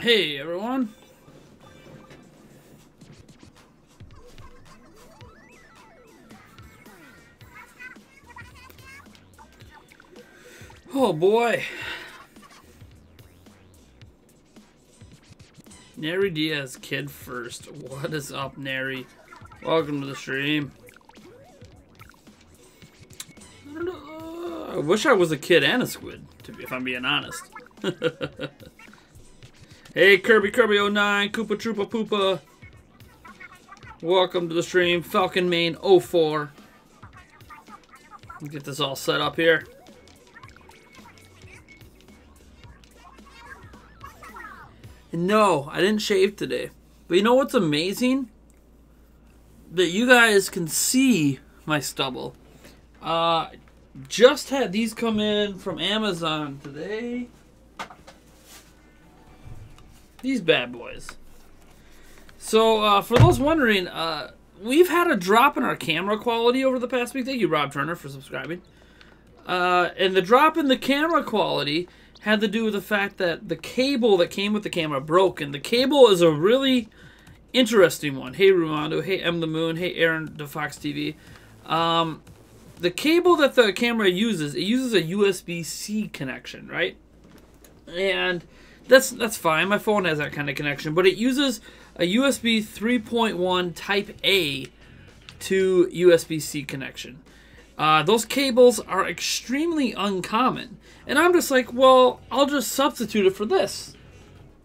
Hey everyone. Oh boy. Nary Diaz, kid first. What is up, Nary? Welcome to the stream. I wish I was a kid and a squid, if I'm being honest. Hey, Kirby09, Koopa Troopa Poopa. Welcome to the stream. Falcon Main 04. Get this all set up here. And no, I didn't shave today. But you know what's amazing? That you guys can see my stubble. Just had these come in from Amazon today. These bad boys. So, for those wondering, we've had a drop in our camera quality over the past week. Thank you, Rob Turner, for subscribing. And the drop in the camera quality had to do with the fact that the cable that came with the camera broke. And the cable is a really interesting one. Hey, Rumando. Hey, M the Moon. Hey, Aaron the Fox TV. The cable that the camera uses, it uses a USB-C connection, right? And that's fine. My phone has that kind of connection. But it uses a USB 3.1 Type A to USB-C connection. Those cables are extremely uncommon. And I'm just like, well, I'll just substitute it for this.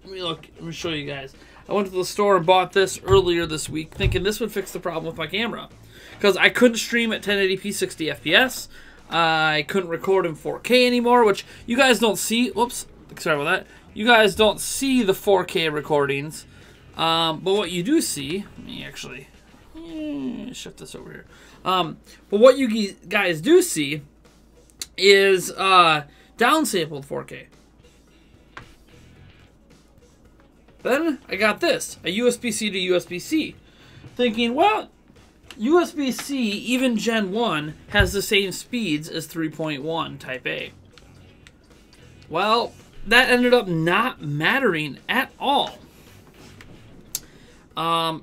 Let me show you guys. I went to the store and bought this earlier this week, thinking this would fix the problem with my camera. Because I couldn't stream at 1080p 60 FPS. I couldn't record in 4K anymore, which you guys don't see. Whoops, sorry about that. You guys don't see the 4K recordings. But what you do see, let me actually shift this over here. But what you guys do see is downsampled 4K. Then I got this, a USB-C to USB-C. Thinking, well, USB-C, even Gen 1, has the same speeds as 3.1 Type A. Well, that ended up not mattering at all.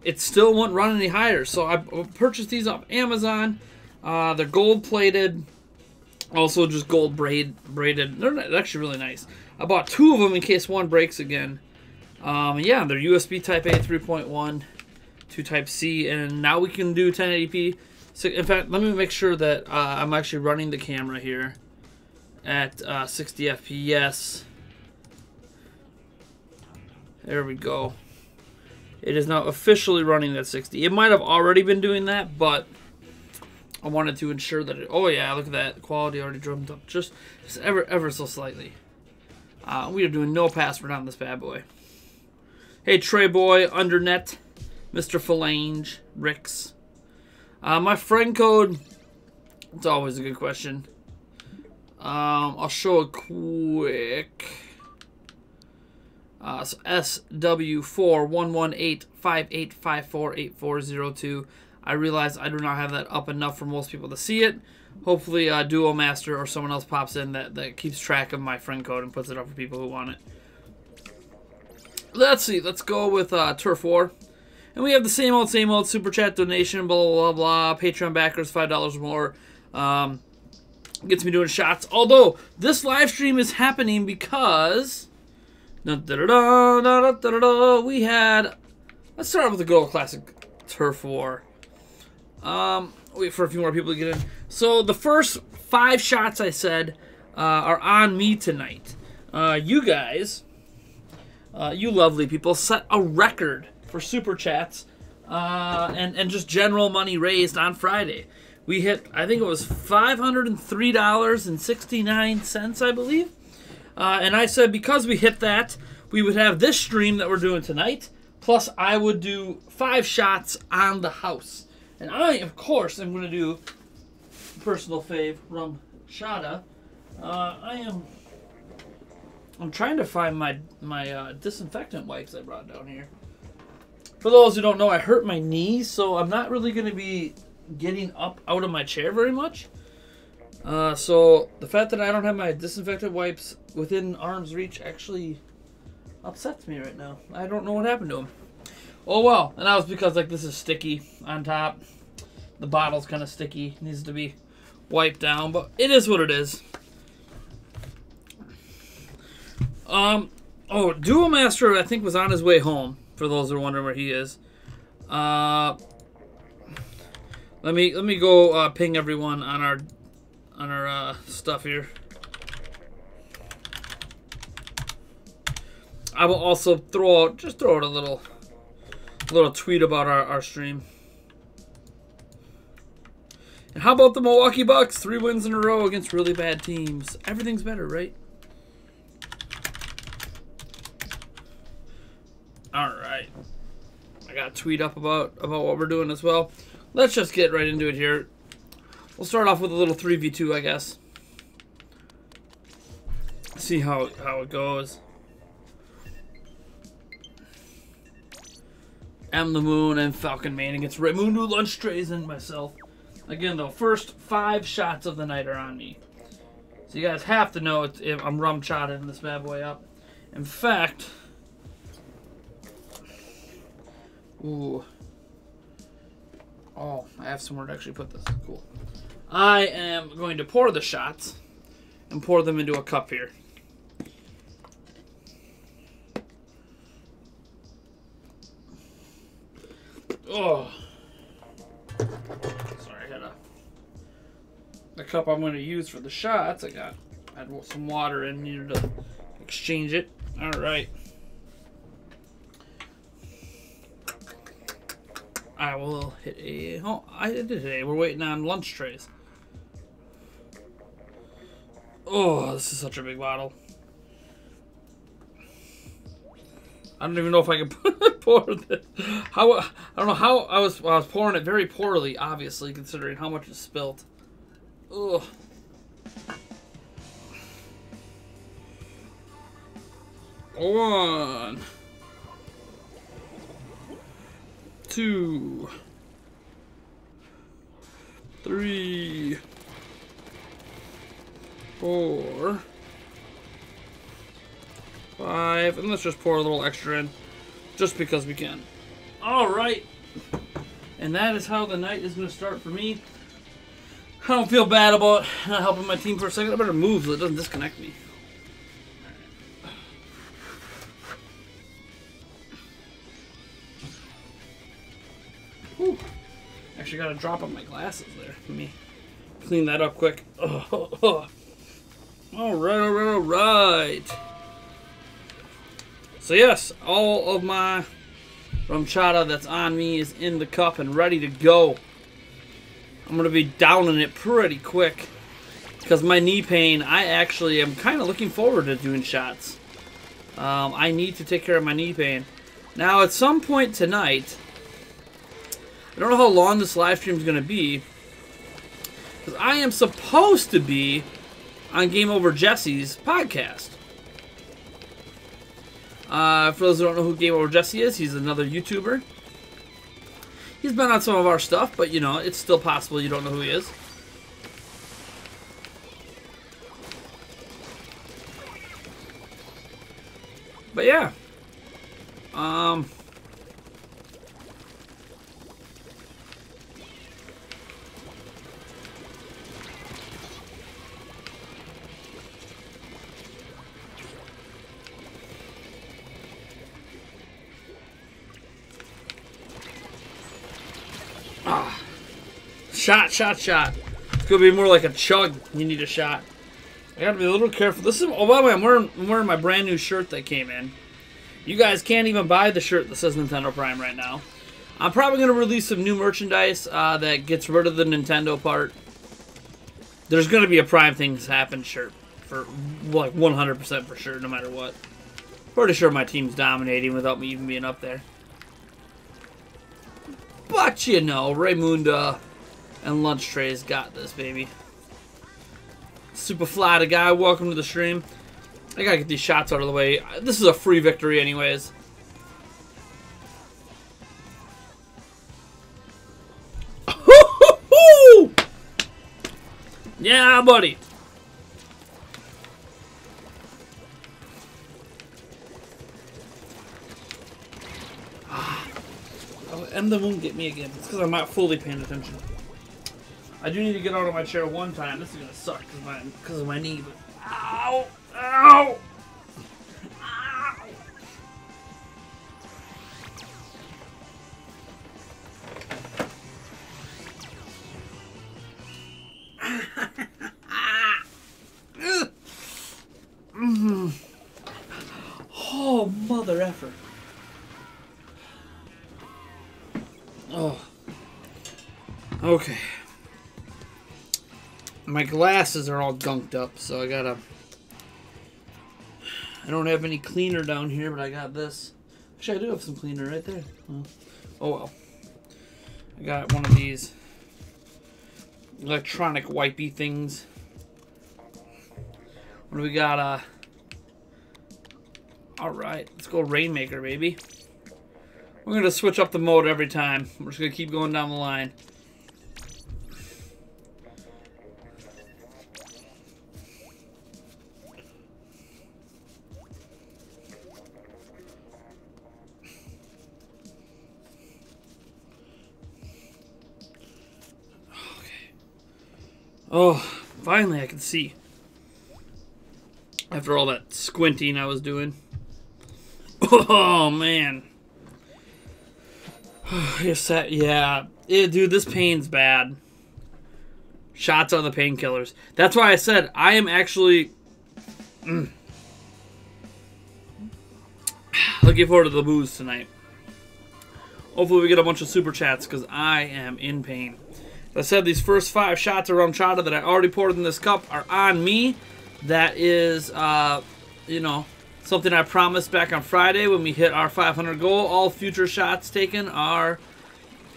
It still wouldn't run any higher. So I purchased these off Amazon. They're gold-plated. Also just gold braided. They're actually really nice. I bought two of them in case one breaks again. Yeah, they're USB Type A 3.1 to Type C. And now we can do 1080p. So, in fact, let me make sure that I'm actually running the camera here at 60 FPS. There we go. It is now officially running at 60. It might have already been doing that, but I wanted to ensure that it... Oh, yeah, look at that. The quality already drummed up just ever so slightly. We are doing no password on this bad boy. Hey, Trey Boy, Undernet, Mr. Phalange, Ricks. My friend code... It's always a good question. I'll show a quick... So SW-4118-5854-8402. I realize I do not have that up enough for most people to see it. Hopefully Duo Master or someone else pops in that keeps track of my friend code and puts it up for people who want it. Let's see. Let's go with Turf War. And we have the same old Super Chat donation, blah, blah, blah, blah. Patreon backers, $5 or more. Gets me doing shots. Although, this live stream is happening because... We had... Let's start with the good old classic Turf War. Wait for a few more people to get in. So the first 5 shots I said are on me tonight. You guys, you lovely people, set a record for Super Chats and just general money raised on Friday. We hit, I think it was $503.69, I believe. And I said because we hit that, we would have this stream that we're doing tonight, plus I would do 5 shots on the house. And I, of course, am going to do personal fave, rum shada. I'm trying to find my disinfectant wipes I brought down here. For those who don't know, I hurt my knees, so I'm not really going to be getting up out of my chair very much. So the fact that I don't have my disinfectant wipes within arm's reach actually upsets me right now. I don't know what happened to him. Oh well, and that was because like this is sticky on top. The bottle's kind of sticky, needs to be wiped down, but it is what it is. Oh, Duel Master I think was on his way home. For those who are wondering where he is, let me go ping everyone on our stuff here. I will also throw out a little tweet about our stream. And how about the Milwaukee Bucks? 3 wins in a row against really bad teams. Everything's better, right? All right. I got a tweet up about what we're doing as well. Let's just get right into it here. We'll start off with a little 3v2, I guess. See how it goes. M the Moon and Falcon Man against Raimundo Lunch Trays and myself. Again, though, first 5 shots of the night are on me. So you guys have to know I'm rum-shotting this bad boy up. In fact... Ooh. Oh, I have somewhere to actually put this. Cool. I am going to pour the shots and pour them into a cup here. Oh. Sorry, I had the cup I'm going to use for the shots. I had some water in, needed to exchange it. All right. I will hit a... Oh, I did hit a. We're waiting on lunch trays. Oh, this is such a big bottle. I don't even know if I can pour this. I don't know how I was pouring it very poorly, obviously, considering how much is spilt. Ugh. One. 2, 3, 4, 5, and let's just pour a little extra in, just because we can. All right, and that is how the night is going to start for me. I don't feel bad about not helping my team for a second. I better move so it doesn't disconnect me. Whew. Actually got a drop on my glasses there. Let me clean that up quick. Oh. Alright. So yes, all of my rumchata that's on me is in the cup and ready to go. I'm going to be downing it pretty quick. Because my knee pain, I actually am kind of looking forward to doing shots. I need to take care of my knee pain. Now at some point tonight... I don't know how long this live stream is going to be, because I am supposed to be on Game Over Jesse's podcast. For those who don't know who Game Over Jesse is, he's another YouTuber. He's been on some of our stuff, but you know, it's still possible you don't know who he is. But yeah. Shot. It's gonna be more like a chug. You need a shot. I gotta be a little careful. This is. Oh, by the way, I'm wearing my brand new shirt that came in. You guys can't even buy the shirt that says Nintendo Prime right now. I'm probably gonna release some new merchandise that gets rid of the Nintendo part. There's gonna be a Prime Things Happen shirt for like 100% for sure, no matter what. Pretty sure my team's dominating without me even being up there. But you know, Raimundo and Lunch Trays got this, baby. Super Fly guy, welcome to the stream. I gotta get these shots out of the way. This is a free victory anyways. Yeah, buddy. Then they won't get me again. It's because I'm not fully paying attention. I do need to get out of my chair one time. This is gonna suck because of my knee. But ow! Ow! Oh, mother effer. Oh. Okay. My glasses are all gunked up, so I don't have any cleaner down here, but I got this. Actually, I do have some cleaner right there. Oh well. I got one of these electronic wipey things. What do we got? Alright, let's go Rainmaker, baby. We're going to switch up the mode every time. We're just going to keep going down the line. Okay. Oh, finally I can see. After all that squinting I was doing. Oh, man. Yeah. Dude, this pain's bad. Shots are the painkillers. That's why I said I am actually looking forward to the booze tonight. Hopefully we get a bunch of super chats because I am in pain. As I said, these first 5 shots of rum chata that I already poured in this cup are on me. That is, you know, something I promised back on Friday when we hit our 500 goal. All future shots taken are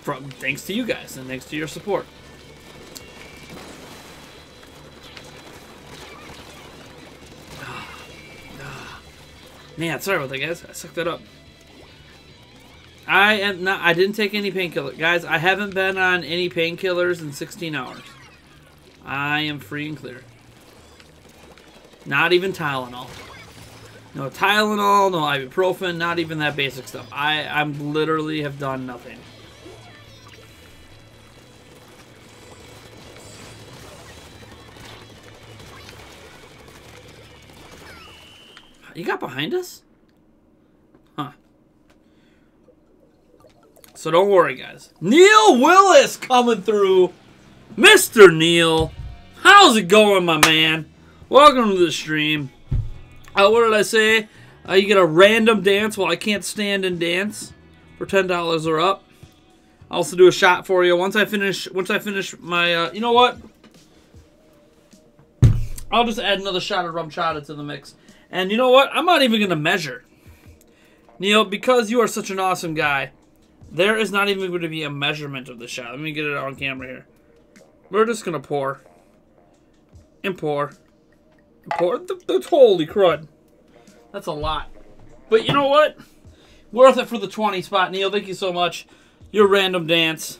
thanks to you guys and thanks to your support. Man, sorry about that, guys. I sucked that up. I didn't take any painkillers. Guys, I haven't been on any painkillers in 16 hours. I am free and clear. Not even Tylenol. No Tylenol, no ibuprofen, not even that basic stuff. I literally have done nothing. You got behind us? Huh. So don't worry, guys. Neil Willis coming through. Mr. Neil. How's it going, my man? Welcome to the stream. What did I say? You get a random dance while I can't stand and dance for $10 or up. I'll also do a shot for you once I finish my. You know what? I'll just add another shot of rum chata to the mix. And you know what? I'm not even gonna measure, Neil, because you are such an awesome guy. There is not even going to be a measurement of the shot. Let me get it on camera here. We're just gonna pour and pour. That's holy crud. That's a lot. But you know what? Worth it for the 20 spot, Neil. Thank you so much. Your random dance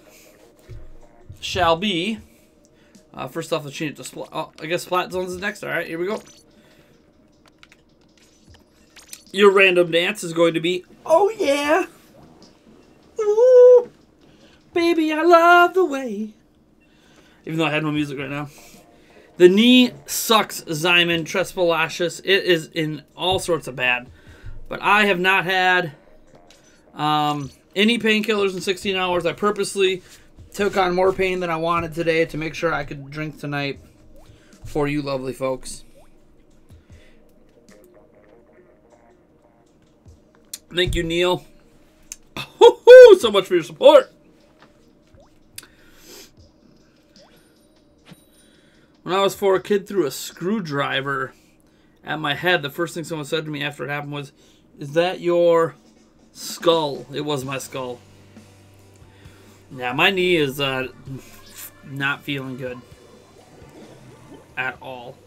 shall be. First off, let's change it to Splat. Oh, I guess Splat Zones is next. Alright, here we go. Your random dance is going to be, oh yeah. Ooh. Baby, I love the way. Even though I had no music right now. The knee sucks, Zyman Trespalacious. It is in all sorts of bad. But I have not had any painkillers in 16 hours. I purposely took on more pain than I wanted today to make sure I could drink tonight for you lovely folks. Thank you, Neil. So much for your support. When I was 4, a kid threw a screwdriver at my head. The first thing someone said to me after it happened was, "Is that your skull?" It was my skull. Yeah, my knee is not feeling good at all.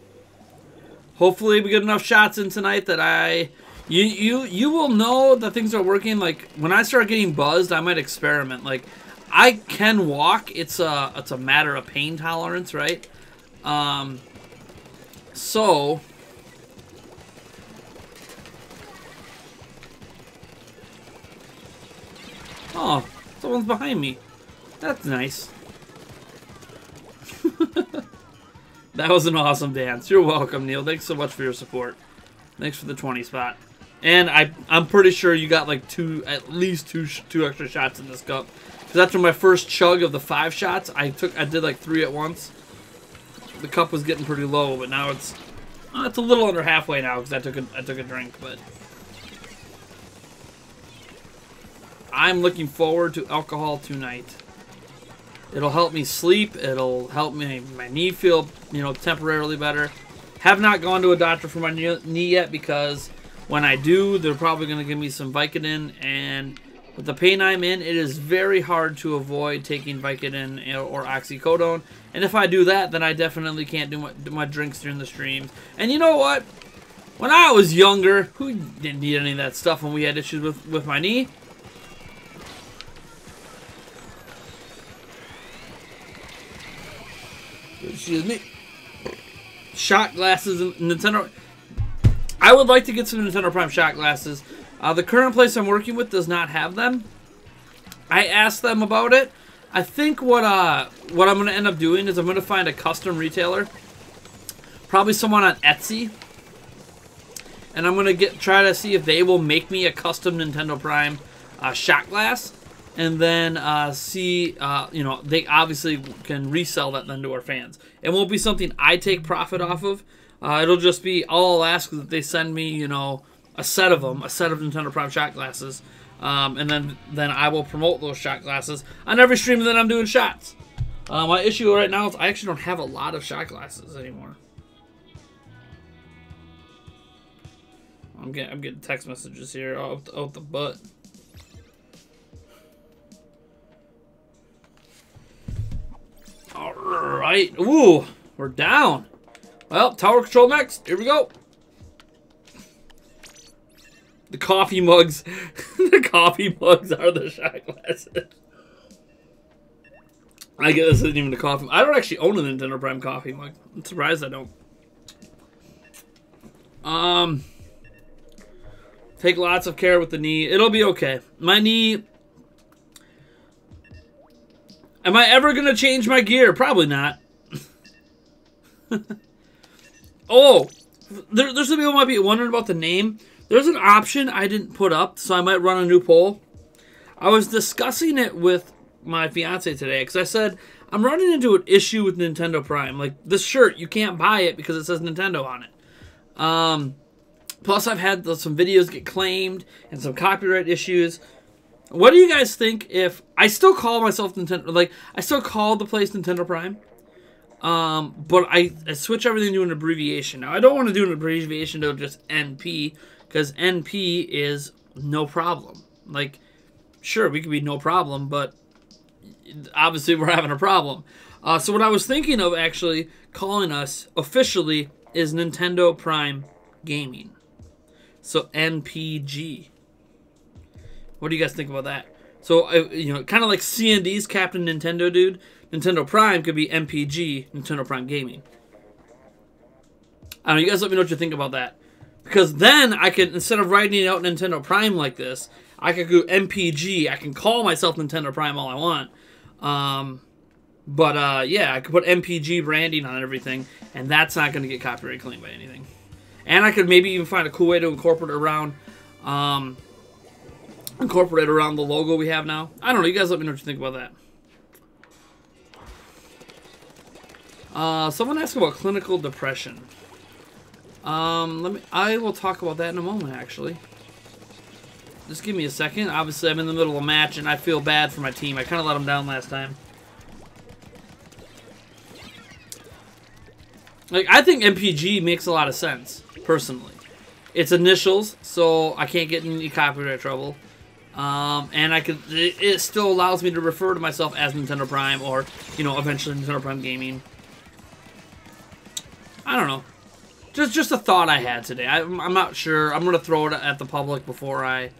Hopefully we get enough shots in tonight that you will know that things are working. Like when I start getting buzzed, I might experiment. Like I can walk. It's a matter of pain tolerance, right? So oh, Someone's behind me. That's nice. That was an awesome dance. You're welcome, Neil. Thanks so much for your support. Thanks for the 20 spot. And I'm pretty sure you got like at least two extra shots in this cup. Because after my first chug of the 5 shots, I did like 3 at once. The cup was getting pretty low, but now it's a little under halfway now because I took a drink. But I'm looking forward to alcohol tonight. It'll help me sleep. It'll help my knee feel, temporarily better. Have not gone to a doctor for my knee yet because when I do, they're probably going to give me some Vicodin. And with the pain I'm in, it is very hard to avoid taking Vicodin or oxycodone. And if I do that, then I definitely can't do my drinks during the streams. And you know what? When I was younger, who didn't need any of that stuff when we had issues with my knee? Excuse me. Shot glasses and Nintendo. I would like to get some Nintendo Prime shot glasses. The current place I'm working with does not have them. I asked them about it. I think what I'm going to end up doing is I'm going to find a custom retailer, probably someone on Etsy, and I'm going to try to see if they will make me a custom Nintendo Prime shot glass. And then they obviously can resell that then to our fans. It won't be something I take profit off of. It'll just be, all I'll ask is that they send me, a set of them, a set of Nintendo Prime shot glasses. And then I will promote those shot glasses on every stream that I'm doing shots. My issue right now is I actually don't have a lot of shot glasses anymore. I'm getting text messages here out the butt. Alright. Ooh, we're down. Well, tower control next. Here we go. The coffee mugs. The coffee mugs are the shot glasses. I guess this isn't even a coffee. I don't actually own a Nintendo Prime coffee mug. I'm surprised I don't. Take lots of care with the knee. It'll be okay. My knee... Am I ever going to change my gear? Probably not. Oh, there's some people who might be wondering about the name. There's an option I didn't put up, so I might run a new poll. I was discussing it with my fiance today, because I said, I'm running into an issue with Nintendo Prime. Like, this shirt, you can't buy it because it says Nintendo on it. Plus, I've had some videos get claimed and some copyright issues. What do you guys think if I still call myself Nintendo? Like, I still call the place Nintendo Prime, but I switch everything to an abbreviation. Now, I don't want to do an abbreviation to just NP, because NP is no problem. Like, sure, we could be no problem, but obviously we're having a problem. So what I was thinking of actually calling us officially is Nintendo Prime Gaming. So NPG. What do you guys think about that? So, kind of like C&D's Captain Nintendo dude, Nintendo Prime could be MPG, Nintendo Prime Gaming. I don't know, you guys let me know what you think about that. Because then I could, instead of writing out Nintendo Prime like this, I could go MPG. I can call myself Nintendo Prime all I want. Yeah, I could put MPG branding on everything, and that's not going to get copyright claimed by anything. And I could maybe even find a cool way to incorporate around the logo we have now. I don't know. You guys let me know what you think about that. Someone asked about clinical depression. I will talk about that in a moment, actually. Just give me a second. Obviously, I'm in the middle of a match, and I feel bad for my team. I kind of let them down last time. Like, I think MPG makes a lot of sense, personally. It's initials, so I can't get in any copyright trouble. And it still allows me to refer to myself as Nintendo Prime, or, eventually Nintendo Prime Gaming. I don't know. Just a thought I had today. I'm not sure. I'm going to throw it at the public before I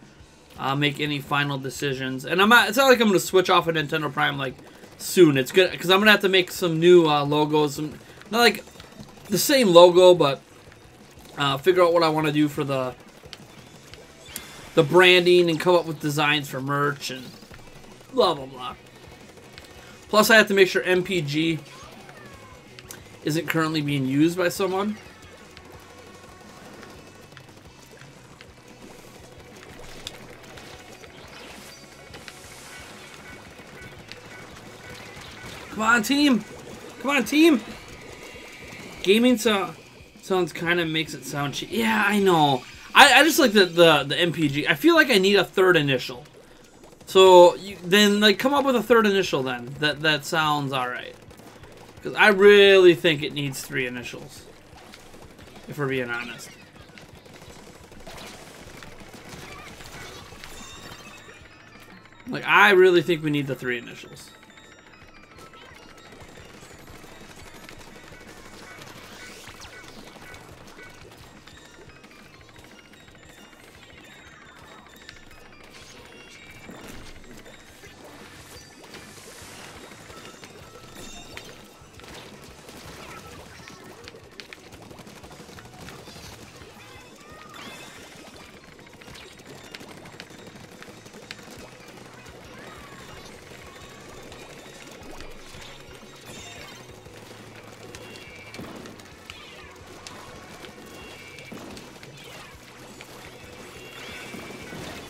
make any final decisions. And it's not like I'm going to switch off of Nintendo Prime, like, soon. It's good, because I'm going to have to make some new logos. Not like the same logo, but figure out what I want to do for the branding and come up with designs for merch. And blah, blah, blah. Plus, I have to make sure MPG isn't currently being used by someone. Come on, team! Come on, team! Gaming sounds kind of makes it sound cheap. Yeah, I know. I just like the MPG. I feel like I need a third initial. So then, like, come up with a third initial then. That sounds alright. Because I really think it needs 3 initials. If we're being honest. Like, I really think we need the 3 initials.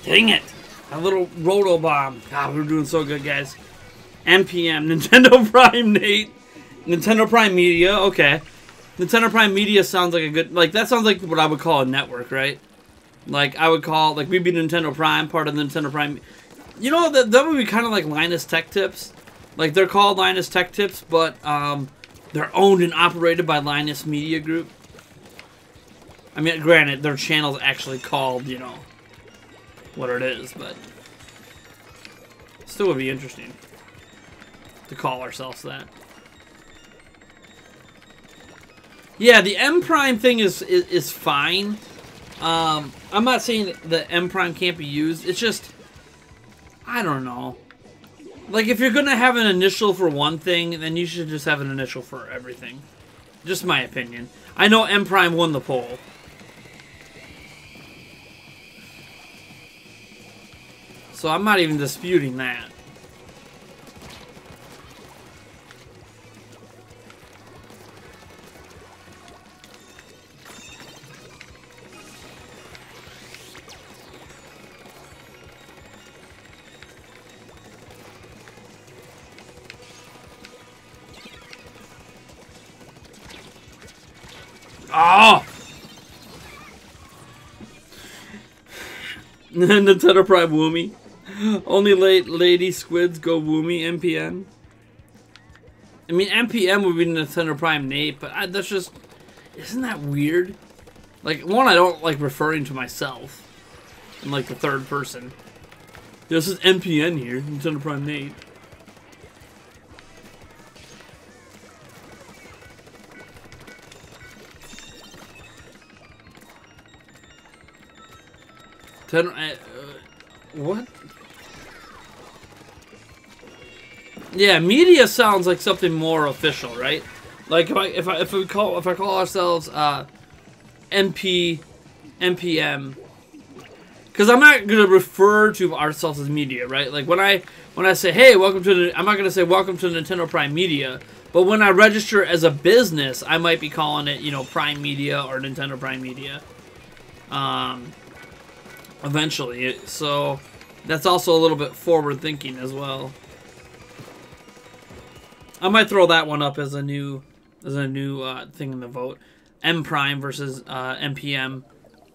Dang it! A little roto bomb. God, we're doing so good, guys. NPM, Nintendo Prime Nate. Nintendo Prime Media, okay. Nintendo Prime Media sounds like a good, like, that sounds like what I would call a network, right? Like, I would call, like, we'd be Nintendo Prime, part of the Nintendo Prime. You know, that would be kind of like Linus Tech Tips. Like, they're called Linus Tech Tips, but, they're owned and operated by Linus Media Group. I mean, granted, their channel's actually called, you know, what it is, but still would be interesting to call ourselves that. Yeah, the M Prime thing is fine. I'm not saying that M Prime can't be used. It's just, I don't know. Like, if you're gonna have an initial for one thing, then you should just have an initial for everything. Just my opinion. I know M Prime won the poll. So I'm not even disputing that. Oh! Nintendo Prime Woomy. Only lady squids go Woomy MPN. I mean, MPM would be Nintendo Prime Nate, but that's just... Isn't that weird? Like, one, I don't like referring to myself in, like, the third person. This is MPN here, Nintendo Prime Nate. What? Yeah, media sounds like something more official, right? Like if we call ourselves NPM, because I'm not gonna refer to ourselves as media, right? Like when I say, hey, welcome to the, I'm not gonna say welcome to Nintendo Prime Media, but when I register as a business, I might be calling it, you know, Prime Media or Nintendo Prime Media. Eventually, so that's also a little bit forward thinking as well. I might throw that one up as a new thing in the vote. M Prime versus NPM,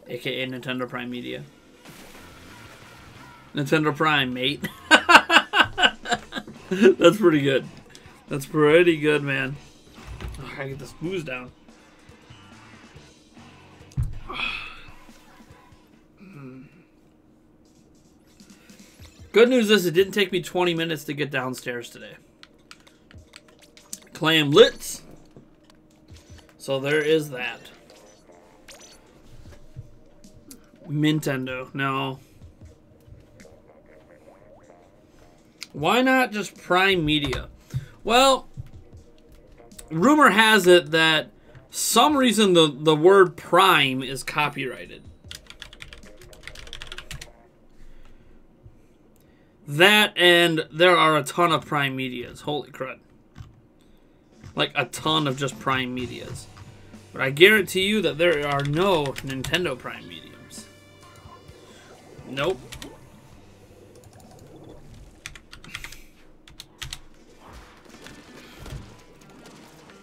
aka Nintendo Prime Media. Nintendo Prime, mate. That's pretty good. That's pretty good, man. Oh, I gotta get this booze down. Good news is it didn't take me 20 minutes to get downstairs today. Clam Litz. So there is that. Nintendo. No. Why not just Prime Media? Well, rumor has it that some reason the word Prime is copyrighted. That, and there are a ton of Prime Medias. Holy crud. Like, a ton of just Prime Medias. But I guarantee you that there are no Nintendo Prime Mediums. Nope.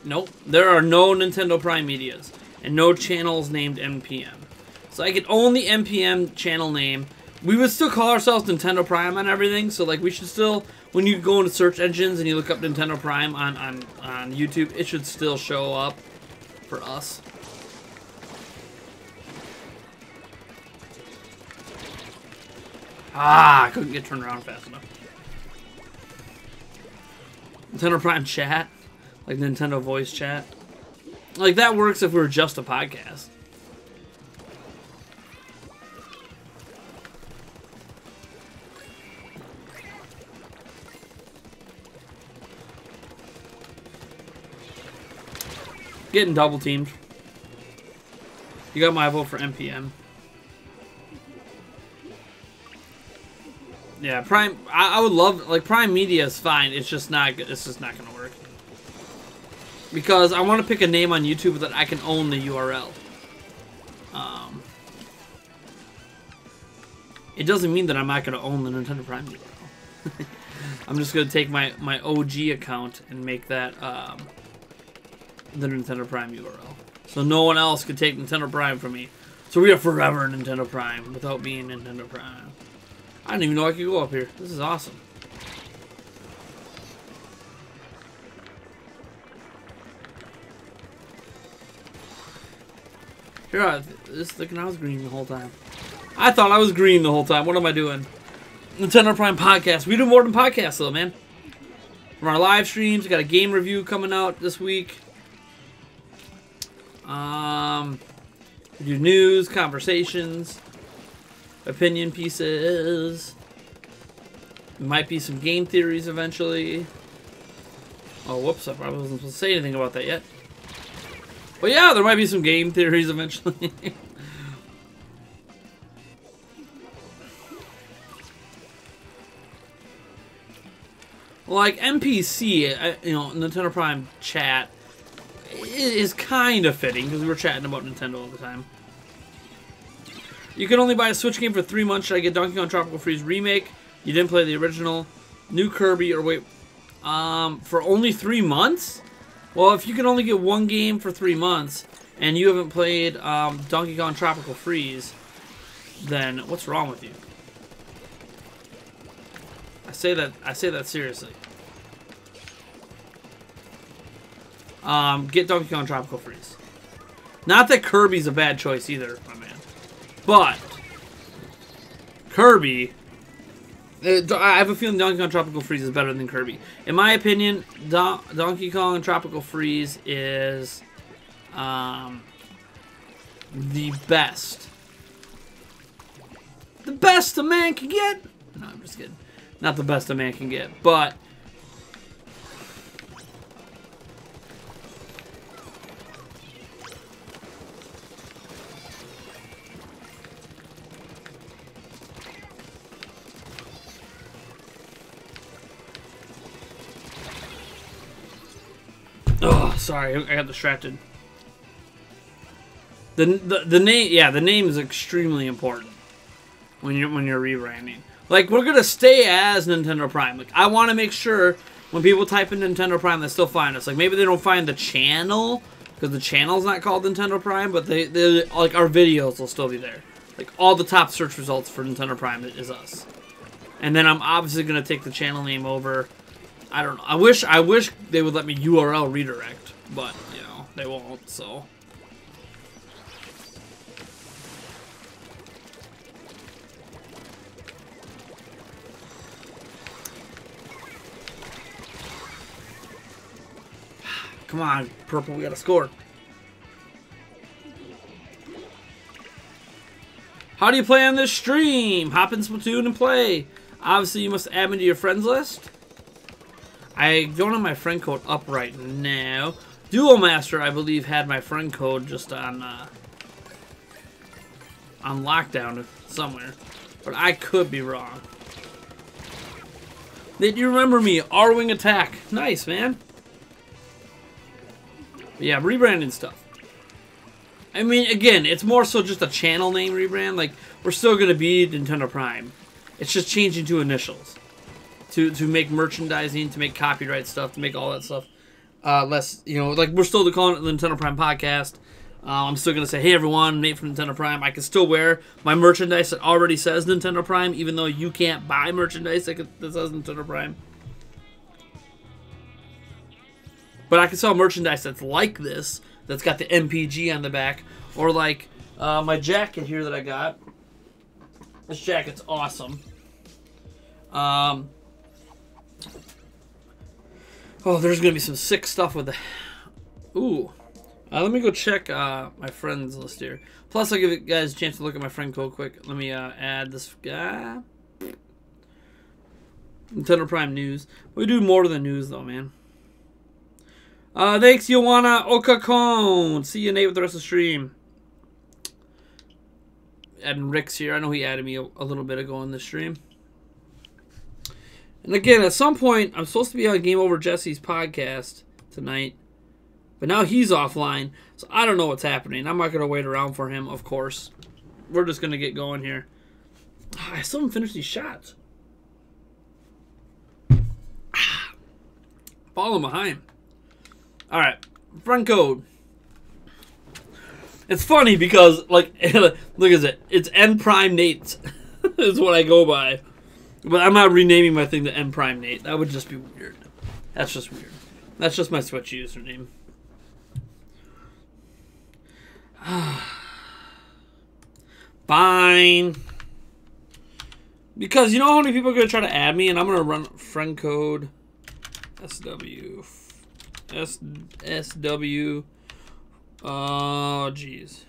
Nope. There are no Nintendo Prime Medias. And no channels named NPM. So I could own the NPM channel name. We would still call ourselves Nintendo Prime on everything, so like we should still, when you go into search engines and you look up Nintendo Prime on YouTube, it should still show up for us. I couldn't get turned around fast enough. Nintendo Prime chat, like Nintendo voice chat. Like that works if we were just a podcast. Getting double teamed. You got my vote for NPM. Yeah, Prime. I would love, like, Prime Media is fine. It's just not. It's just not gonna work. Because I want to pick a name on YouTube that I can own the URL. It doesn't mean that I'm not gonna own the Nintendo Prime URL. I'm just gonna take my OG account and make that the Nintendo Prime URL. So no one else could take Nintendo Prime from me. So we are forever Nintendo Prime without being Nintendo Prime. I didn't even know I could go up here. This is awesome. Here, I was thinking I was green the whole time. I thought I was green the whole time. What am I doing? Nintendo Prime Podcast. We do more than podcasts though, man. From our live streams, we got a game review coming out this week. We do news, conversations, opinion pieces. Might be some game theories eventually. Oh, whoops, I probably wasn't supposed to say anything about that yet. But yeah, there might be some game theories eventually. Like NPC, you know, Nintendo Prime chat is kind of fitting because we were chatting about Nintendo all the time. You can only buy a Switch game for 3 months. Should I get Donkey Kong Tropical Freeze Remake? You didn't play the original. New Kirby, or wait, for only 3 months? Well, if you can only get one game for 3 months and you haven't played Donkey Kong Tropical Freeze, then what's wrong with you? I say that seriously. Get Donkey Kong Tropical Freeze. Not that Kirby's a bad choice either, my man. But Kirby, I have a feeling Donkey Kong Tropical Freeze is better than Kirby. In my opinion, Donkey Kong Tropical Freeze is the best. The best a man can get. No, I'm just kidding. Not the best a man can get, but oh, sorry, I got distracted. The name, yeah, the name is extremely important when you're rebranding. Like, we're gonna stay as Nintendo Prime. Like, I want to make sure when people type in Nintendo Prime, they still find us. Like, maybe they don't find the channel because the channel's not called Nintendo Prime, but they like our videos will still be there. Like, all the top search results for Nintendo Prime is us. And then I'm obviously gonna take the channel name over. I don't know. I wish they would let me URL redirect, but you know they won't. So. Come on, Purple, we gotta score. How do you play on this stream? Hop in Splatoon and play. Obviously, you must add me to your friends list. I don't have my friend code up right now. Duel Master, I believe, had my friend code just on lockdown somewhere. But I could be wrong. Did you remember me? R-Wing Attack. Nice, man. Yeah, rebranding stuff. I mean, again, it's more so just a channel name rebrand. Like, we're still going to be Nintendo Prime. It's just changing to initials. To make merchandising, to make copyright stuff, to make all that stuff less, you know, like, we're still calling it the Nintendo Prime Podcast. I'm still going to say, hey, everyone, Nate from Nintendo Prime. I can still wear my merchandise that already says Nintendo Prime, even though you can't buy merchandise that says Nintendo Prime. But I can sell merchandise that's like this, that's got the MPG on the back, or like my jacket here that I got. This jacket's awesome. Oh, there's going to be some sick stuff with it. Ooh. Let me go check my friends list here. Plus, I'll give you guys a chance to look at my friend code quick. Let me add this guy. Nintendo Prime News. We do more than news, though, man. Thanks, Joanna Okakone. See you, Nate, with the rest of the stream. Adding Rick's here. I know he added me a little bit ago in the stream. And again, at some point, I'm supposed to be on Game Over Jesse's podcast tonight. But now he's offline, so I don't know what's happening. I'm not going to wait around for him, of course. We're just going to get going here. I still haven't finished these shots. Falling behind. All right, friend code. It's funny because, like, look at it. It's N Prime Nate is what I go by. But I'm not renaming my thing to N Prime Nate. That would just be weird. That's just weird. That's just my Switch username. Fine. Because you know how many people are going to try to add me, and I'm going to run friend code SW. Oh, jeez.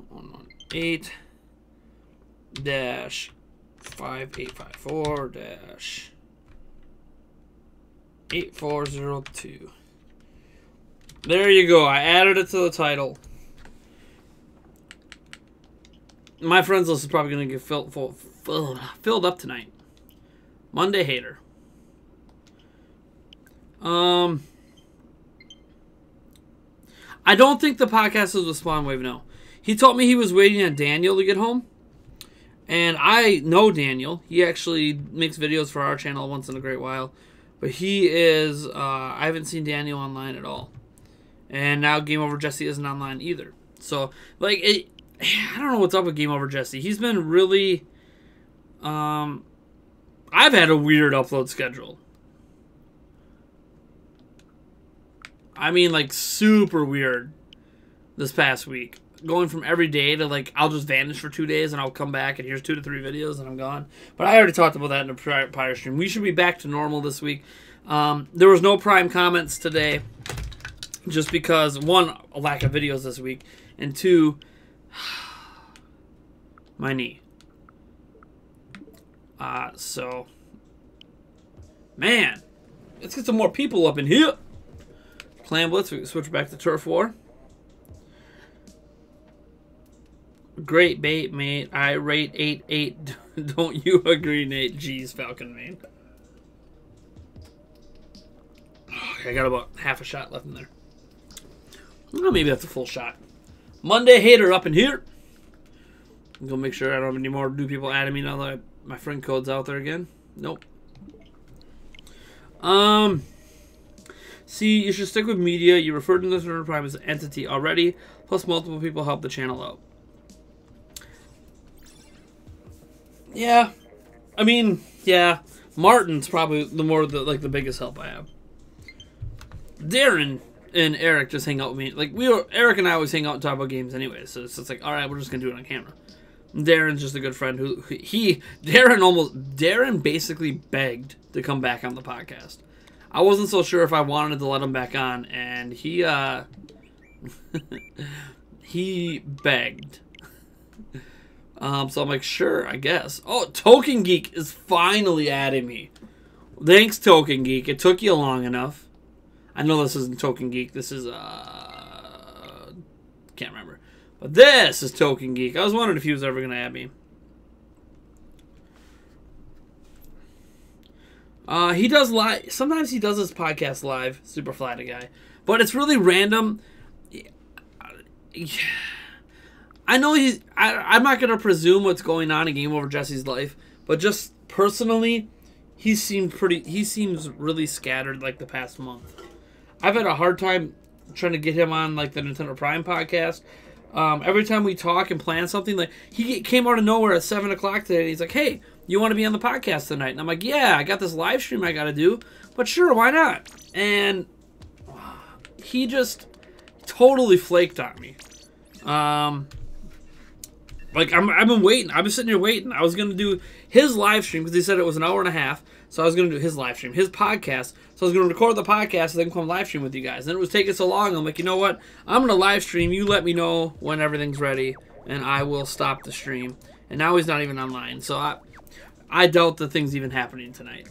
118 5854 8402. There you go. I added it to the title. My friends list is probably going to get filled up tonight. Monday Hater. I don't think the podcast is with Spawn Wave, no. He told me he was waiting on Daniel to get home. And I know Daniel. He actually makes videos for our channel once in a great while. But he is, I haven't seen Daniel online at all. And now Game Over Jesse isn't online either. So, like, I don't know what's up with Game Over Jesse. He's been really, I've had a weird upload schedule. I mean, like, super weird this past week. Going from every day to, like, I'll just vanish for 2 days and I'll come back and here's 2 to 3 videos and I'm gone. But I already talked about that in a prior stream. We should be back to normal this week. There was no Prime comments today just because, one, a lack of videos this week, and two, my knee. So, man, let's get some more people up in here. Clan Blitz, we can switch back to Turf War. Great bait, mate. I rate 8-8. Don't you agree, Nate? Jeez, Falcon, man. Oh, I got about half a shot left in there. Well, maybe that's a full shot. Monday Hater up in here. I'm going to make sure I don't have any more new people adding me now that my friend code's out there again. Nope. See, you should stick with media. You referred to this Prime as an entity already, plus multiple people help the channel out. Yeah. I mean, yeah. Martin's probably the biggest help I have. Darren and Eric just hang out with me. Like, Eric and I always hang out and talk about games anyway, so it's just like, alright, we're just gonna do it on camera. Darren's just a good friend Darren basically begged to come back on the podcast. I wasn't so sure if I wanted to let him back on, and he he begged. So I'm like, sure, I guess. Oh, Token Geek is finally adding me. Thanks, Token Geek. It took you long enough. I know this isn't Token Geek. This is, can't remember. But this is Token Geek. I was wondering if he was ever going to add me. He does live. Sometimes he does his podcast live. Super Flatty guy, but it's really random. I know he's. I'm not gonna presume what's going on in Game Over Jesse's life, but just personally, he seems really scattered like the past month. I've had a hard time trying to get him on like the Nintendo Prime podcast. Every time we talk and plan something, like he came out of nowhere at 7 o'clock today, and he's like, "Hey, you want to be on the podcast tonight?" And I'm like, "Yeah, I got this live stream I got to do, but sure, why not?" And he just totally flaked on me. Like I've been waiting. I've been sitting here waiting. I was gonna do his live stream because he said it was an hour and a half. So I was gonna do his live stream, his podcast. So I was gonna record the podcast and then come live stream with you guys. And it was taking so long. I'm like, you know what? I'm gonna live stream. You let me know when everything's ready, and I will stop the stream. And now he's not even online. So I doubt the thing's even happening tonight.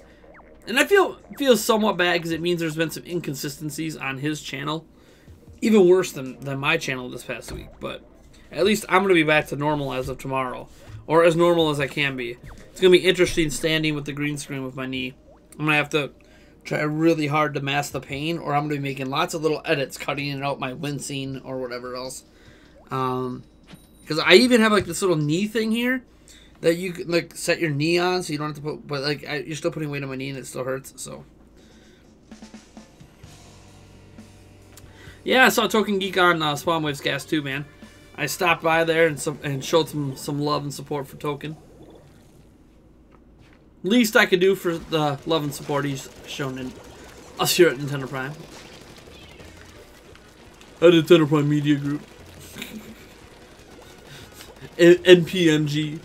And I feel somewhat bad because it means there's been some inconsistencies on his channel, even worse than my channel this past week. But at least I'm going to be back to normal as of tomorrow. Or as normal as I can be. It's going to be interesting standing with the green screen with my knee. I'm going to have to try really hard to mask the pain, or I'm going to be making lots of little edits, cutting it out my wincing or whatever else. Because I even have like this little knee thing here that you can like set your knee on, so you don't have to put, but like you're still putting weight on my knee and it still hurts, so. Yeah, I saw Token Geek on Spawn Waves Gas too, man. I stopped by there and showed some love and support for Token. Least I could do for the love and support he's shown in us here at Nintendo Prime. At Nintendo Prime Media Group. NPMG.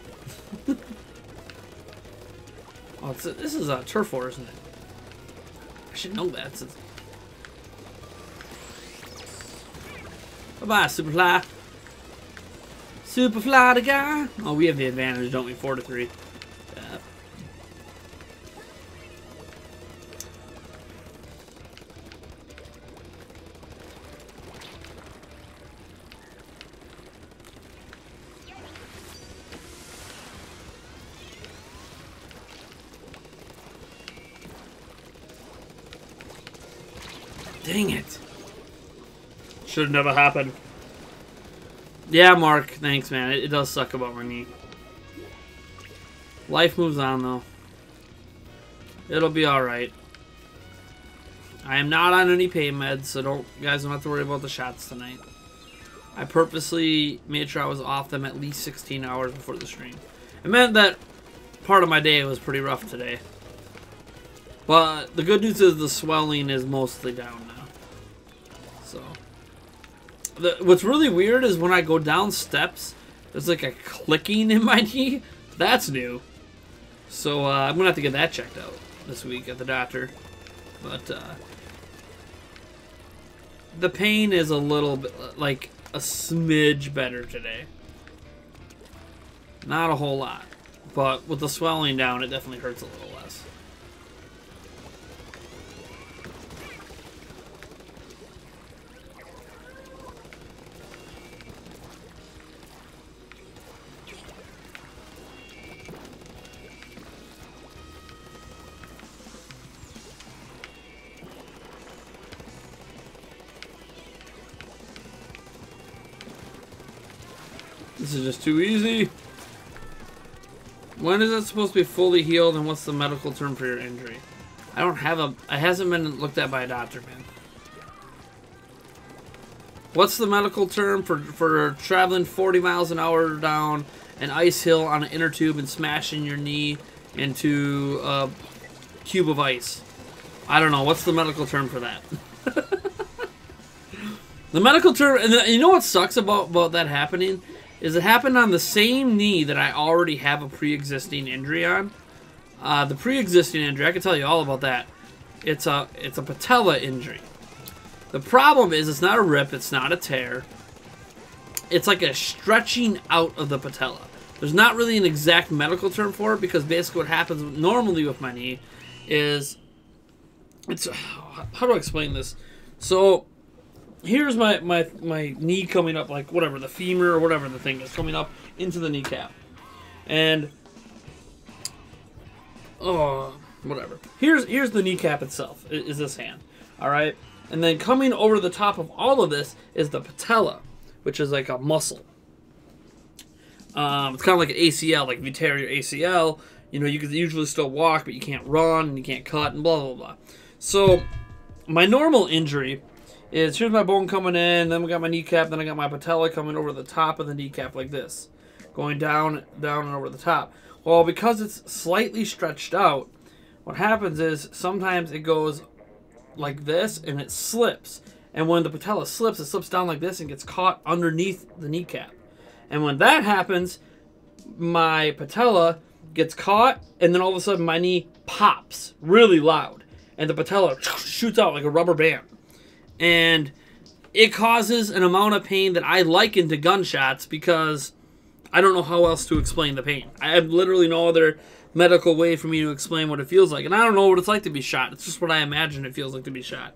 Oh, this is a Turf War, isn't it? I should know that. Bye-bye, Superfly. Superfly the guy. Oh, we have the advantage, don't we? 4-3. Yeah. Dang it. Should never happen. Yeah, Mark. Thanks, man. It does suck about my knee. Life moves on, though. It'll be alright. I am not on any pain meds, so you guys don't have to worry about the shots tonight. I purposely made sure I was off them at least 16 hours before the stream. It meant that part of my day was pretty rough today. But the good news is the swelling is mostly down now. So, what's really weird is when I go down steps, there's like a clicking in my knee. That's new. So I'm gonna have to get that checked out this week at the doctor. But the pain is a little bit, like a smidge better today. Not a whole lot, but with the swelling down, it definitely hurts a little less. This is just too easy. When is it supposed to be fully healed, and what's the medical term for your injury? I don't have a... It hasn't been looked at by a doctor, man. What's the medical term for traveling 40 miles an hour down an ice hill on an inner tube and smashing your knee into a cube of ice? I don't know. What's the medical term for that? The medical term... And you know what sucks about that happening? Is it happened on the same knee that I already have a pre-existing injury on. The pre-existing injury, I can tell you all about that. It's a patella injury. The problem is it's not a rip, it's not a tear. It's like a stretching out of the patella. There's not really an exact medical term for it, because basically what happens normally with my knee is... How do I explain this? So... Here's my knee coming up, like whatever, the femur or whatever the thing is, coming up into the kneecap. And, whatever. Here's the kneecap itself, is this hand. All right? And then coming over the top of all of this is the patella, which is like a muscle. It's kind of like an ACL. Like if you tear your ACL, you know, you can usually still walk, but you can't run, and you can't cut, and blah, blah, blah. So my normal injury is, here's my bone coming in, then we got my kneecap, then I got my patella coming over the top of the kneecap like this, going down, down, and over the top. Well, because it's slightly stretched out, what happens is sometimes it goes like this, and it slips. And when the patella slips, it slips down like this and gets caught underneath the kneecap. And when that happens, my patella gets caught, and then all of a sudden my knee pops really loud. And the patella shoots out like a rubber band. And it causes an amount of pain that I liken to gunshots, because I don't know how else to explain the pain. I have literally no other medical way for me to explain what it feels like. And I don't know what it's like to be shot. It's just what I imagine it feels like to be shot.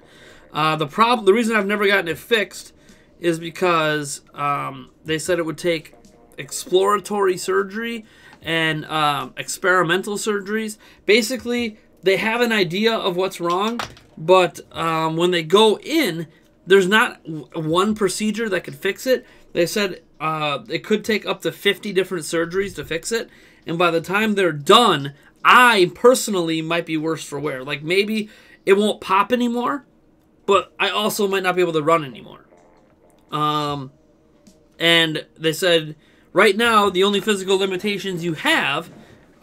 The reason I've never gotten it fixed is because they said it would take exploratory surgery and experimental surgeries. Basically, they have an idea of what's wrong, but when they go in, there's not one procedure that could fix it. They said it could take up to 50 different surgeries to fix it, and by the time they're done, I personally might be worse for wear. Like, maybe it won't pop anymore, but I also might not be able to run anymore. And they said, right now, the only physical limitations you have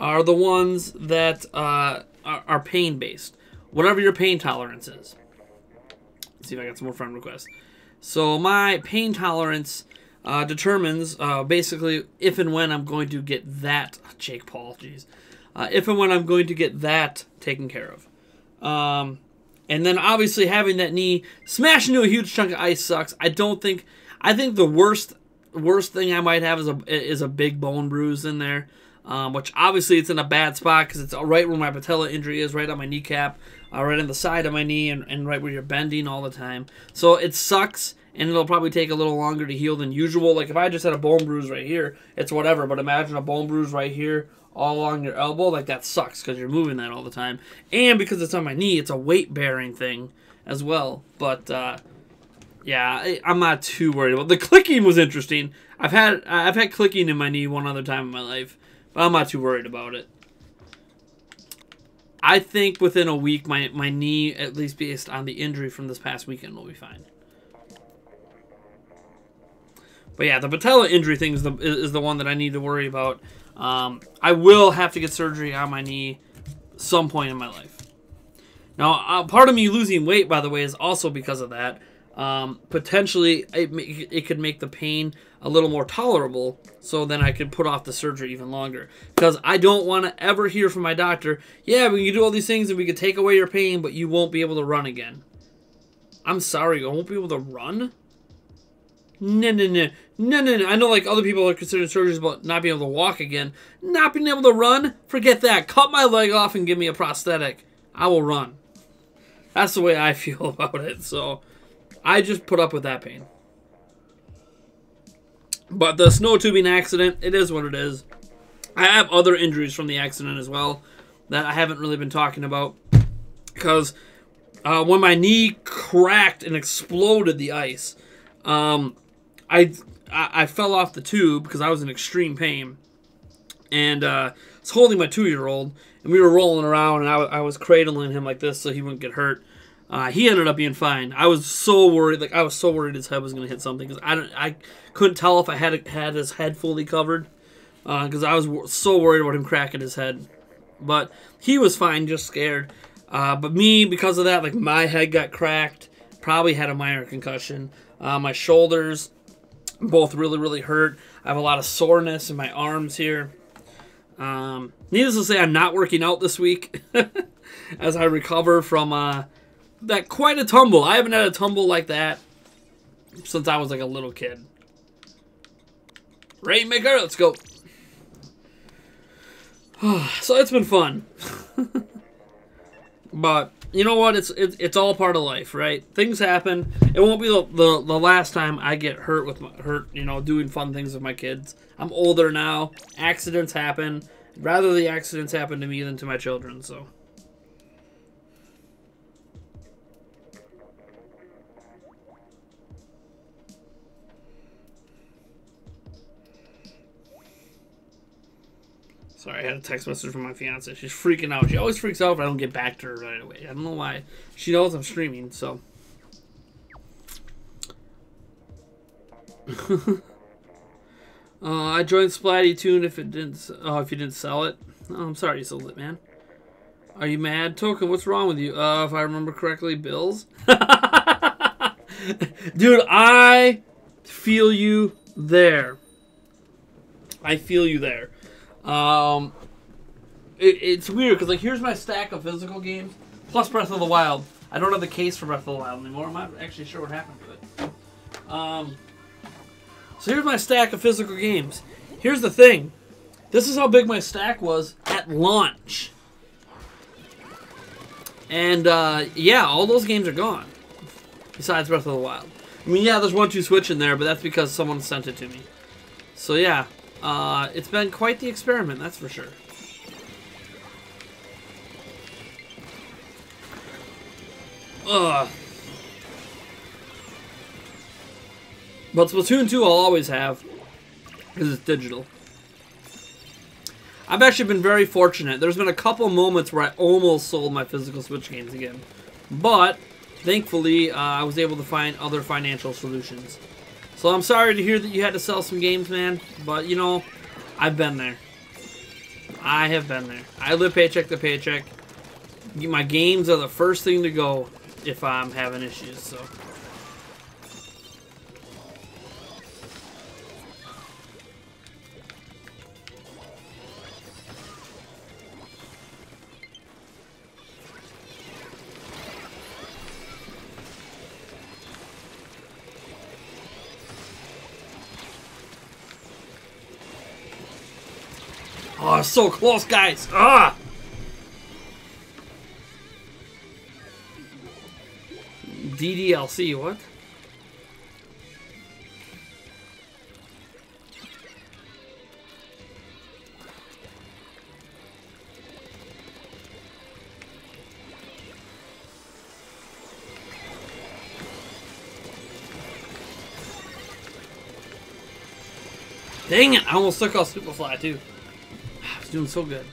are the ones that are pain-based. Whatever your pain tolerance is. Let's see if I got some more friend requests. So my pain tolerance determines basically if and when I'm going to get that, Jake Paul, jeez. If and when I'm going to get that taken care of. And then obviously having that knee smash into a huge chunk of ice sucks. I think the worst thing I might have is a big bone bruise in there. Which obviously it's in a bad spot because it's right where my patella injury is, right on my kneecap, right on the side of my knee, and right where you're bending all the time. So it sucks, and it'll probably take a little longer to heal than usual. Like if I just had a bone bruise right here, it's whatever, but imagine a bone bruise right here all along your elbow. Like that sucks because you're moving that all the time. And because it's on my knee, it's a weight-bearing thing as well. But yeah, I'm not too worried about it. The clicking was interesting. I've had clicking in my knee one other time in my life. But I'm not too worried about it. I think within a week, my knee, at least based on the injury from this past weekend, will be fine. But yeah, the patella injury thing is the one that I need to worry about. I will have to get surgery on my knee some point in my life. Now, part of me losing weight, by the way, is also because of that. Potentially, it could make the pain a little more tolerable, so then I could put off the surgery even longer. Because I don't want to ever hear from my doctor, yeah, we can do all these things and we can take away your pain, but you won't be able to run again. I'm sorry, I won't be able to run? No. I know like other people are considering surgeries about not being able to walk again. Not being able to run? Forget that. Cut my leg off and give me a prosthetic. I will run. That's the way I feel about it, so I just put up with that pain. But the snow tubing accident, it is what it is. I have other injuries from the accident as well that I haven't really been talking about. Because when my knee cracked and exploded the ice, I fell off the tube because I was in extreme pain. And I was holding my 2-year-old, and we were rolling around, and I was cradling him like this so he wouldn't get hurt. He ended up being fine. I was so worried. Like I was so worried his head was going to hit something because I couldn't tell if I had his head fully covered because I was so worried about him cracking his head. But he was fine, just scared. But me, because of that, like my head got cracked. Probably had a minor concussion. My shoulders both really hurt. I have a lot of soreness in my arms here. Needless to say, I'm not working out this week as I recover from that quite a tumble. I haven't had a tumble like that since I was like a little kid. Rainmaker, let's go. So it's been fun. But you know what? It's all part of life, right? Things happen. It won't be the last time I get hurt doing fun things with my kids. I'm older now. Accidents happen. I'd rather the accidents happen to me than to my children, so Sorry, I had a text message from my fiance. She's freaking out. She always freaks out if I don't get back to her right away. I don't know why. She knows I'm streaming, so. I joined Splatty Tune if you didn't sell it. Oh, I'm sorry you sold it, man. Are you mad? Token, what's wrong with you? If I remember correctly, bills? Dude, I feel you there. I feel you there. It's weird, because, like, here's my stack of physical games, plus Breath of the Wild. I don't have the case for Breath of the Wild anymore. I'm not actually sure what happened to it. So here's my stack of physical games. Here's the thing. This is how big my stack was at launch. And, yeah, all those games are gone. Besides Breath of the Wild. I mean, yeah, there's 1-2 Switch in there, but that's because someone sent it to me. So, yeah. It's been quite the experiment, that's for sure. Ugh. But Splatoon 2 I'll always have, because it's digital. I've actually been very fortunate. There's been a couple moments where I almost sold my physical Switch games again. But, thankfully, I was able to find other financial solutions. So I'm sorry to hear that you had to sell some games, man. But, you know, I've been there. I have been there. I live paycheck to paycheck. My games are the first thing to go if I'm having issues, so... Oh, so close, guys. Ah! DDLC, what? Dang it, I almost took out Superfly, too. I was doing so good.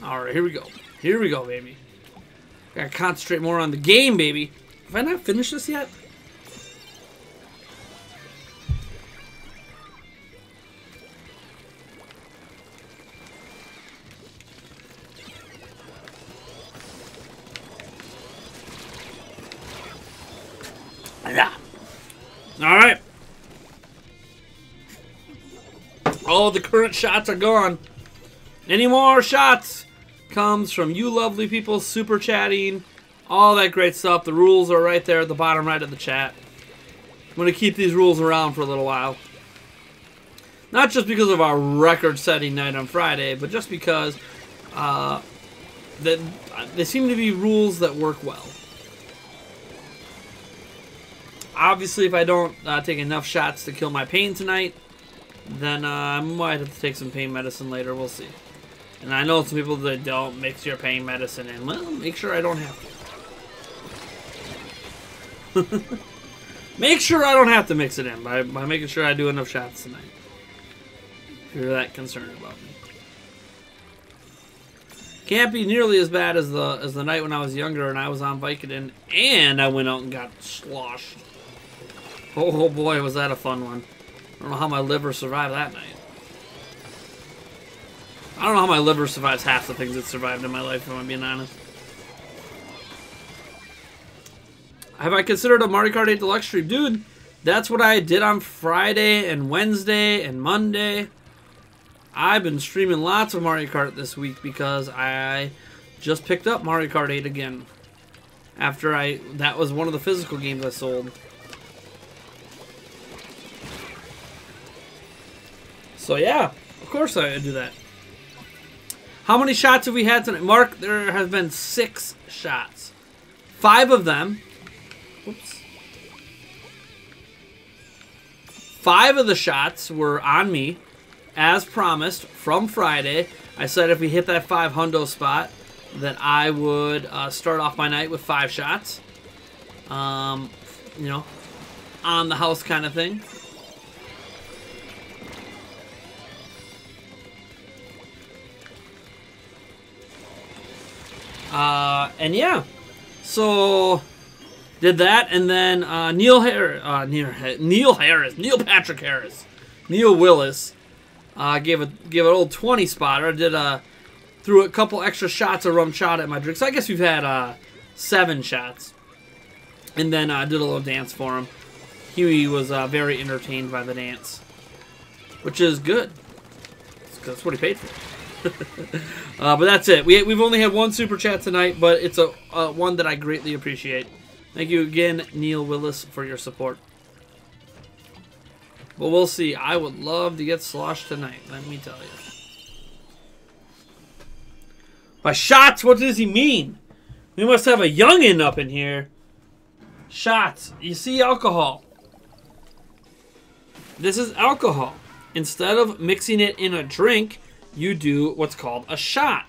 Alright, here we go. Here we go, baby. Gotta concentrate more on the game, baby. Have I not finished this yet? Yeah. Alright. All the current shots are gone. Any more shots comes from you lovely people super chatting. All that great stuff. The rules are right there at the bottom right of the chat. I'm going to keep these rules around for a little while. Not just because of our record-setting night on Friday, but just because they seem to be rules that work well. Obviously, if I don't take enough shots to kill my pain tonight, then I might have to take some pain medicine later. We'll see. And I know some people that don't mix your pain medicine in. Well, make sure I don't have to. Make sure I don't have to mix it in by making sure I do enough shots tonight. If you're that concerned about me. Can't be nearly as bad as the night when I was younger and I was on Vicodin and I went out and got sloshed. Oh boy, was that a fun one. I don't know how my liver survived that night. I don't know how my liver survives half the things that survived in my life, if I'm being honest. Have I considered a Mario Kart 8 Deluxe stream? Dude, that's what I did on Friday and Wednesday and Monday. I've been streaming lots of Mario Kart this week because I just picked up Mario Kart 8 again. After that was one of the physical games I sold. So yeah, of course I do that. How many shots have we had tonight? Mark, there have been 6 shots. 5 of them. Oops. 5 of the shots were on me, as promised, from Friday. I said if we hit that 500 spot, that I would start off my night with 5 shots. You know, on the house kind of thing. And yeah, so did that, and then Neil Willis gave an old 20 spotter. Threw a couple extra shots of rum chata at my drink. So I guess we've had 7 shots, and then did a little dance for him. He was very entertained by the dance, which is good. That's what he paid for. But that's it. We've only had 1 super chat tonight, but it's a one that I greatly appreciate. Thank you again, Neil Willis, for your support. But we'll see. I would love to get sloshed tonight, let me tell you. By shots, what does he mean? We must have a youngin' up in here. Shots. You see alcohol. This is alcohol. Instead of mixing it in a drink, you do what's called a shot.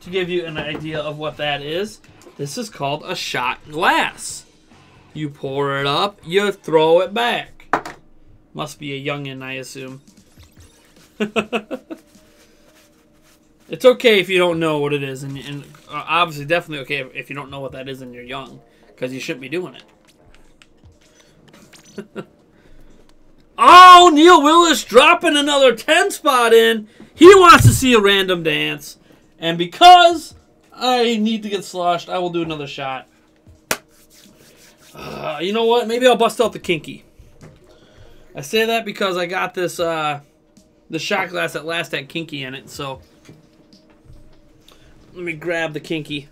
To give you an idea of what that is, this is called a shot glass. You pour it up, you throw it back. Must be a youngin', I assume. It's okay if you don't know what it is, and obviously definitely okay if you don't know what that is and you're young, because you shouldn't be doing it. Oh, Neil Willis dropping another 10 spot in. He wants to see a random dance. And because I need to get sloshed, I will do another shot. You know what? Maybe I'll bust out the kinky. I say that because I got this the shot glass that last had kinky in it. So let me grab the kinky.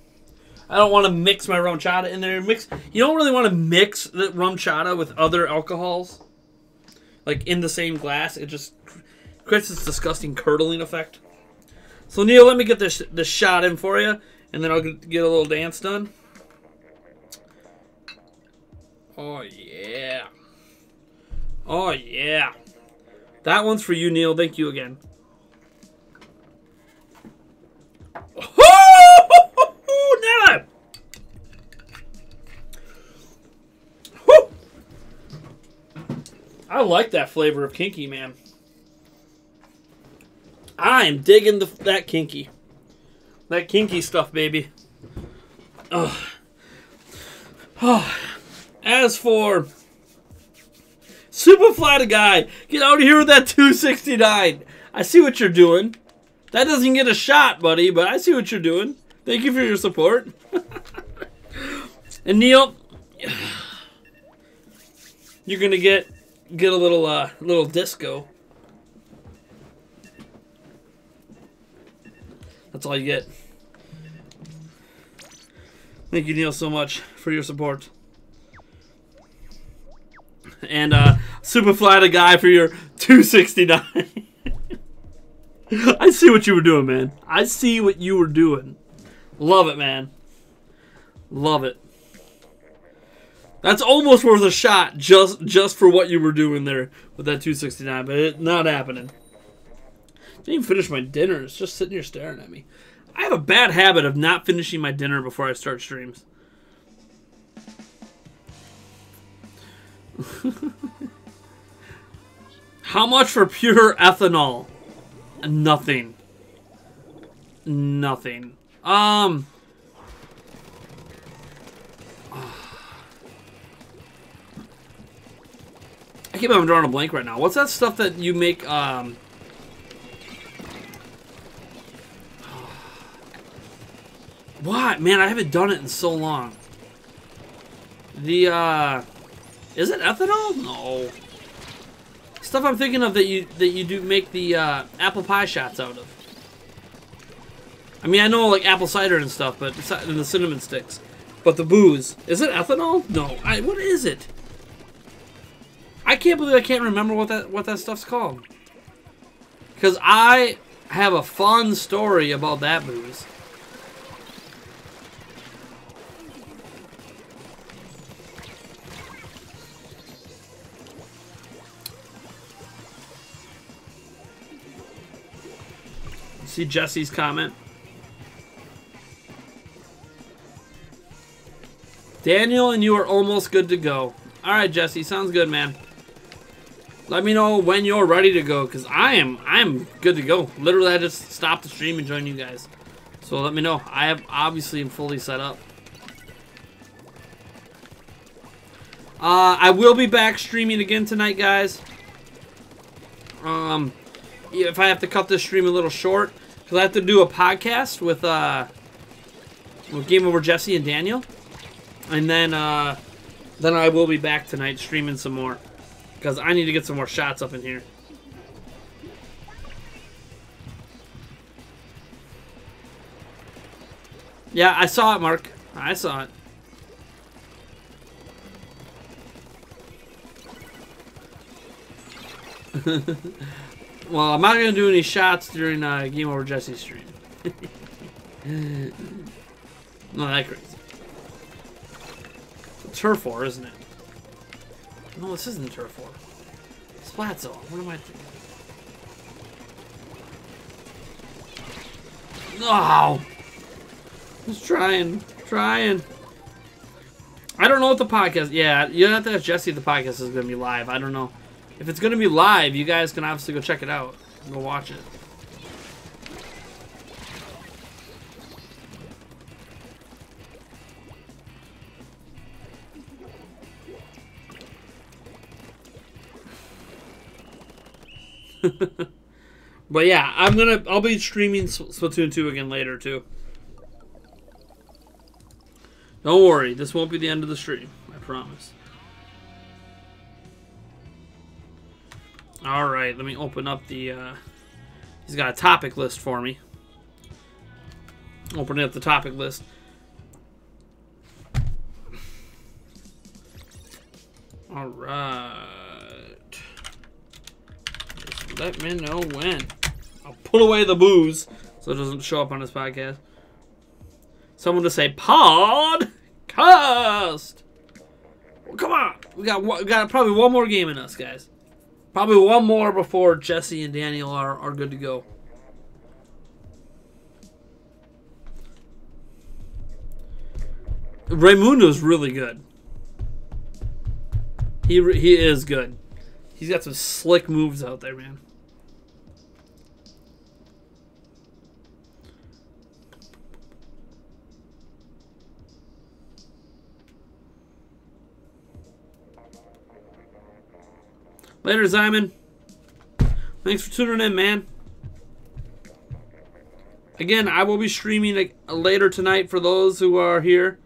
I don't want to mix my rum chata in there. You don't really want to mix the rum chata with other alcohols. Like in the same glass, it just creates this disgusting curdling effect. So Neil, let me get this shot in for you, and then I'll get a little dance done. Oh yeah, oh yeah, that one's for you, Neil. Thank you again. Never. I like that flavor of kinky, man. I am digging that kinky. That kinky stuff, baby. Ugh. Oh. As for Super Splatty guy, get out of here with that 269. I see what you're doing. That doesn't get a shot, buddy, but I see what you're doing. Thank you for your support. And Neil, you're gonna get a little disco. That's all you get. Thank you, Neil, so much for your support. And Super Splatty guy for your 269. I see what you were doing, man. I see what you were doing. Love it, man. Love it. That's almost worth a shot just for what you were doing there with that 269, but it's not happening. Didn't even finish my dinner. It's just sitting here staring at me. I have a bad habit of not finishing my dinner before I start streams. How much for pure ethanol? Nothing. Nothing. I keep on drawing a blank right now. What's that stuff that you make? What? Man, I haven't done it in so long. Is it ethanol? No. Stuff I'm thinking of that you do make the apple pie shots out of. I mean, I know like apple cider and stuff, but and the cinnamon sticks. But the booze, is it ethanol? No. What is it? I can't believe I can't remember what that stuff's called. Because I have a fun story about that booze. See Jesse's comment. Daniel and you are almost good to go. All right, Jesse. Sounds good, man. Let me know when you're ready to go, because I'm good to go. Literally, I just stopped the stream and joined you guys. So let me know. I have obviously am fully set up. I will be back streaming again tonight, guys. If I have to cut this stream a little short, because I have to do a podcast with Game Over Jesse and Daniel, and then I will be back tonight streaming some more, because I need to get some more shots up in here. Yeah, I saw it, Mark. I saw it. Well, I'm not going to do any shots during Game Over Jesse's stream. Not that crazy. It's Turf War, isn't it? No, this isn't Turf War. Splat Zone. What am I thinking? No! Just trying. I don't know what the podcast... Yeah, you have to ask Jesse if the podcast is going to be live. I don't know. If it's going to be live, you guys can obviously go check it out. Go watch it. But yeah, I'll be streaming Splatoon 2 again later too. Don't worry, this won't be the end of the stream. I promise. Alright, let me open up the, he's got a topic list for me. Opening up the topic list. Alright. Just let me know when. I'll put away the booze so it doesn't show up on this podcast. Someone to say, podcast! Well, come on! We got probably one more game in us, guys. Probably one more before Jesse and Daniel are good to go. Raymundo's really good. He is good. He's got some slick moves out there, man. Later, Simon. Thanks for tuning in, man. Again, I will be streaming later tonight for those who are here.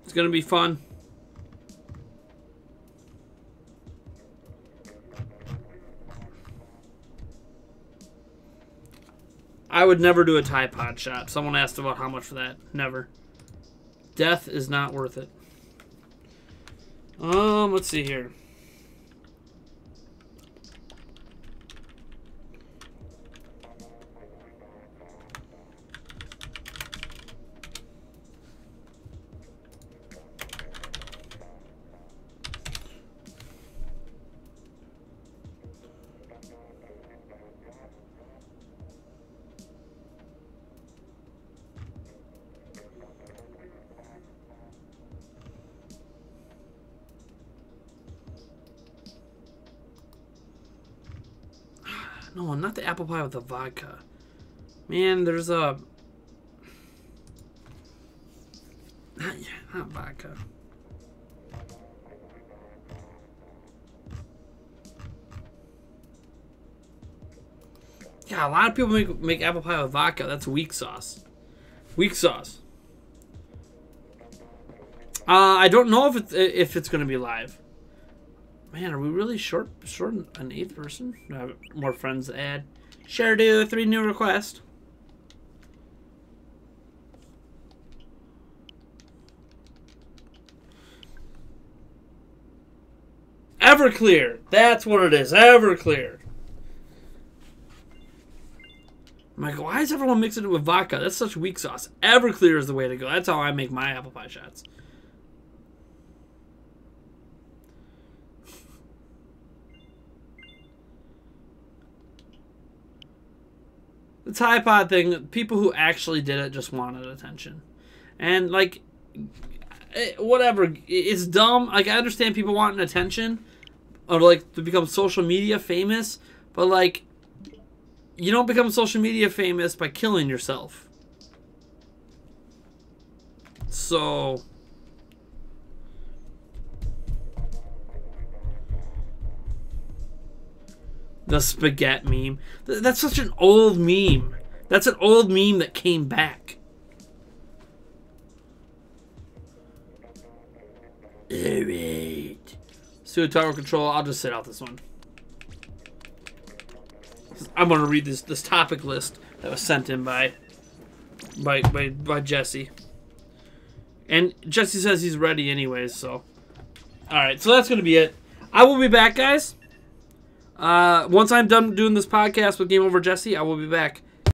It's going to be fun. I would never do a Tide Pod shot. Someone asked about how much for that. Never. Death is not worth it. Let's see here. No, not the apple pie with the vodka. Man, there's a... Not vodka. Yeah, a lot of people make apple pie with vodka. That's weak sauce. Weak sauce. I don't know if it's going to be live. Man, are we really short an eighth person? Do I have more friends to add? Share do 3 new requests. Everclear. That's what it is. Everclear. I'm like, why is everyone mixing it with vodka? That's such weak sauce. Everclear is the way to go. That's how I make my apple pie shots. The Tide Pod thing, people who actually did it just wanted attention. And, like, whatever. It's dumb. Like, I understand people wanting attention or, like, to become social media famous, but, like, you don't become social media famous by killing yourself. So... The spaghetti meme. That's such an old meme. That's an old meme that came back. Alright. Studio Tower Control. I'll just sit out this one. I'm going to read this topic list that was sent in by Jesse. And Jesse says he's ready anyways, so. Alright, so that's going to be it. I will be back, guys. Once I'm done doing this podcast with Game Over Jesse, I will be back.